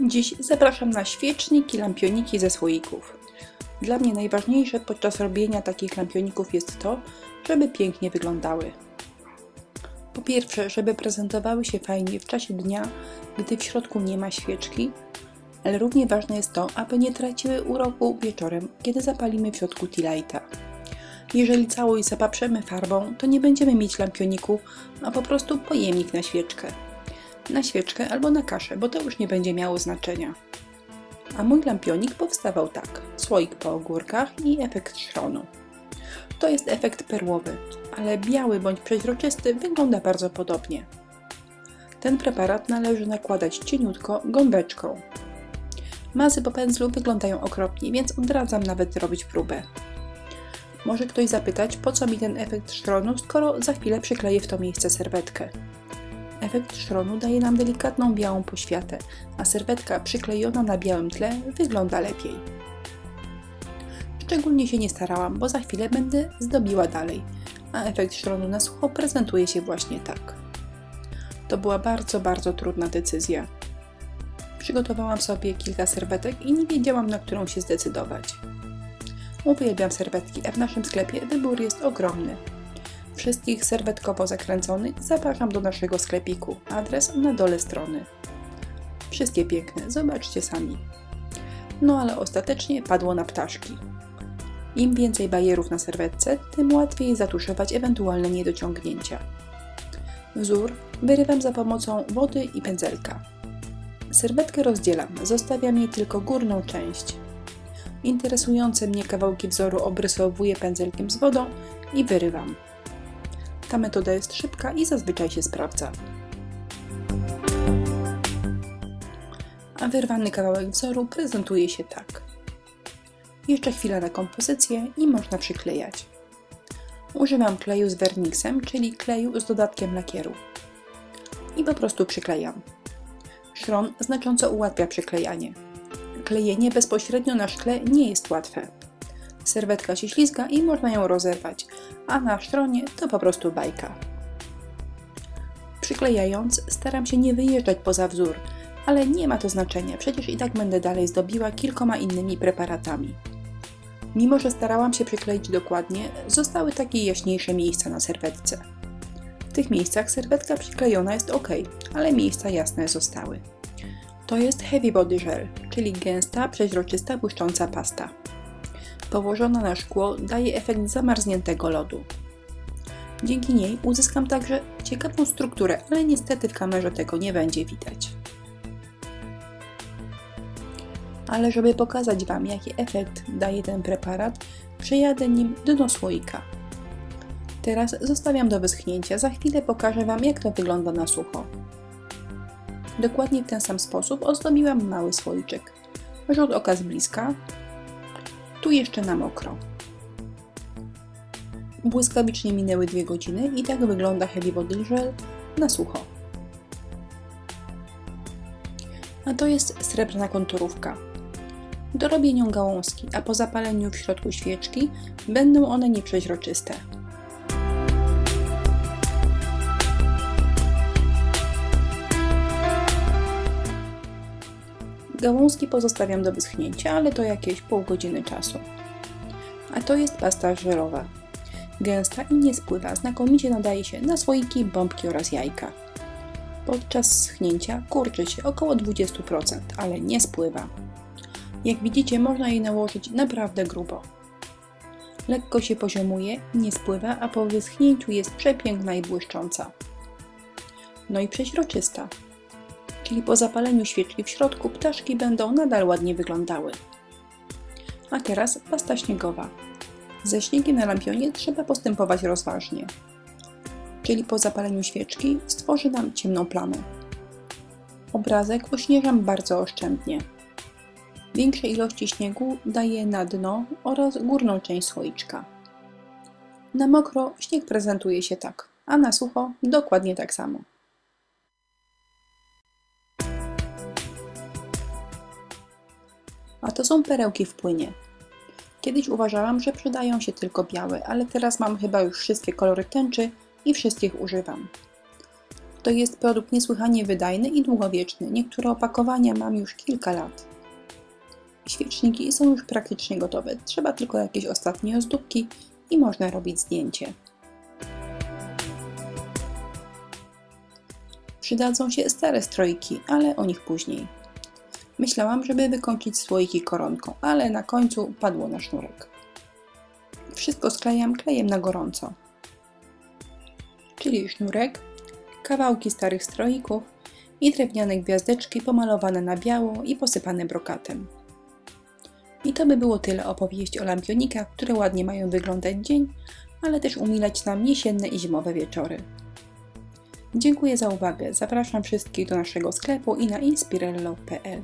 Dziś zapraszam na świeczniki, lampioniki ze słoików. Dla mnie najważniejsze podczas robienia takich lampioników jest to, żeby pięknie wyglądały. Po pierwsze, żeby prezentowały się fajnie w czasie dnia, gdy w środku nie ma świeczki, ale równie ważne jest to, aby nie traciły uroku wieczorem, kiedy zapalimy w środku tea lighta. Jeżeli całość zapaprzemy farbą, to nie będziemy mieć lampioniku, a po prostu pojemnik na świeczkę. Na świeczkę albo na kaszę, bo to już nie będzie miało znaczenia. A mój lampionik powstawał tak: słoik po ogórkach i efekt szronu. To jest efekt perłowy, ale biały bądź przeźroczysty wygląda bardzo podobnie. Ten preparat należy nakładać cieniutko gąbeczką. Mazy po pędzlu wyglądają okropnie, więc odradzam nawet robić próbę. Może ktoś zapytać, po co mi ten efekt szronu, skoro za chwilę przykleję w to miejsce serwetkę. Efekt szronu daje nam delikatną białą poświatę, a serwetka przyklejona na białym tle wygląda lepiej. Szczególnie się nie starałam, bo za chwilę będę zdobiła dalej, a efekt szronu na sucho prezentuje się właśnie tak. To była bardzo trudna decyzja. Przygotowałam sobie kilka serwetek i nie wiedziałam, na którą się zdecydować. Uwielbiam serwetki, a w naszym sklepie wybór jest ogromny. Wszystkich serwetkowo zakręconych zapraszam do naszego sklepiku. Adres na dole strony. Wszystkie piękne, zobaczcie sami. No ale ostatecznie padło na ptaszki. Im więcej bajerów na serwetce, tym łatwiej zatuszować ewentualne niedociągnięcia. Wzór wyrywam za pomocą wody i pędzelka. Serwetkę rozdzielam, zostawiam jej tylko górną część. Interesujące mnie kawałki wzoru obrysowuję pędzelkiem z wodą i wyrywam. Ta metoda jest szybka i zazwyczaj się sprawdza. A wyrwany kawałek wzoru prezentuje się tak. Jeszcze chwila na kompozycję i można przyklejać. Używam kleju z werniksem, czyli kleju z dodatkiem lakieru. I po prostu przyklejam. Szron znacząco ułatwia przyklejanie. Klejenie bezpośrednio na szkle nie jest łatwe. Serwetka się ślizga i można ją rozerwać, a na szronie to po prostu bajka. Przyklejając staram się nie wyjeżdżać poza wzór, ale nie ma to znaczenia, przecież i tak będę dalej zdobiła kilkoma innymi preparatami. Mimo że starałam się przykleić dokładnie, zostały takie jaśniejsze miejsca na serwetce. W tych miejscach serwetka przyklejona jest ok, ale miejsca jasne zostały. To jest Heavy Body Gel, czyli gęsta, przeźroczysta, błyszcząca pasta. Położona na szkło daje efekt zamarzniętego lodu. Dzięki niej uzyskam także ciekawą strukturę, ale niestety w kamerze tego nie będzie widać. Ale żeby pokazać Wam, jaki efekt daje ten preparat, przejadę nim dno słoika. Teraz zostawiam do wyschnięcia, za chwilę pokażę Wam, jak to wygląda na sucho. Dokładnie w ten sam sposób ozdobiłam mały słoiczek. Rzut oka z bliska. Tu jeszcze na mokro. Błyskawicznie minęły 2 godziny i tak wygląda Heavy Body Gel na sucho. A to jest srebrna konturówka. Dorobię nią gałązki, a po zapaleniu w środku świeczki będą one nieprzeźroczyste. Gałązki pozostawiam do wyschnięcia, ale to jakieś pół godziny czasu. A to jest pasta żelowa. Gęsta i nie spływa, znakomicie nadaje się na słoiki, bombki oraz jajka. Podczas schnięcia kurczy się około 20%, ale nie spływa. Jak widzicie, można jej nałożyć naprawdę grubo. Lekko się poziomuje, nie spływa, a po wyschnięciu jest przepiękna i błyszcząca. No i przeźroczysta. Czyli po zapaleniu świeczki w środku ptaszki będą nadal ładnie wyglądały. A teraz pasta śniegowa. Ze śniegiem na lampionie trzeba postępować rozważnie. Czyli po zapaleniu świeczki stworzy nam ciemną plamę. Obrazek ośnieżam bardzo oszczędnie. Większe ilości śniegu daję na dno oraz górną część słoiczka. Na mokro śnieg prezentuje się tak, a na sucho dokładnie tak samo. A to są perełki w płynie. Kiedyś uważałam, że przydają się tylko białe, ale teraz mam chyba już wszystkie kolory tęczy i wszystkich używam. To jest produkt niesłychanie wydajny i długowieczny. Niektóre opakowania mam już kilka lat. Świeczniki są już praktycznie gotowe. Trzeba tylko jakieś ostatnie ozdóbki i można robić zdjęcie. Przydadzą się stare stroiki, ale o nich później. Myślałam, żeby wykończyć słoiki koronką, ale na końcu padło na sznurek. Wszystko sklejam klejem na gorąco. Czyli sznurek, kawałki starych stroików i drewniane gwiazdeczki pomalowane na biało i posypane brokatem. I to by było tyle opowieści o lampionikach, które ładnie mają wyglądać dzień, ale też umilać nam jesienne i zimowe wieczory. Dziękuję za uwagę. Zapraszam wszystkich do naszego sklepu i na inspirello.pl.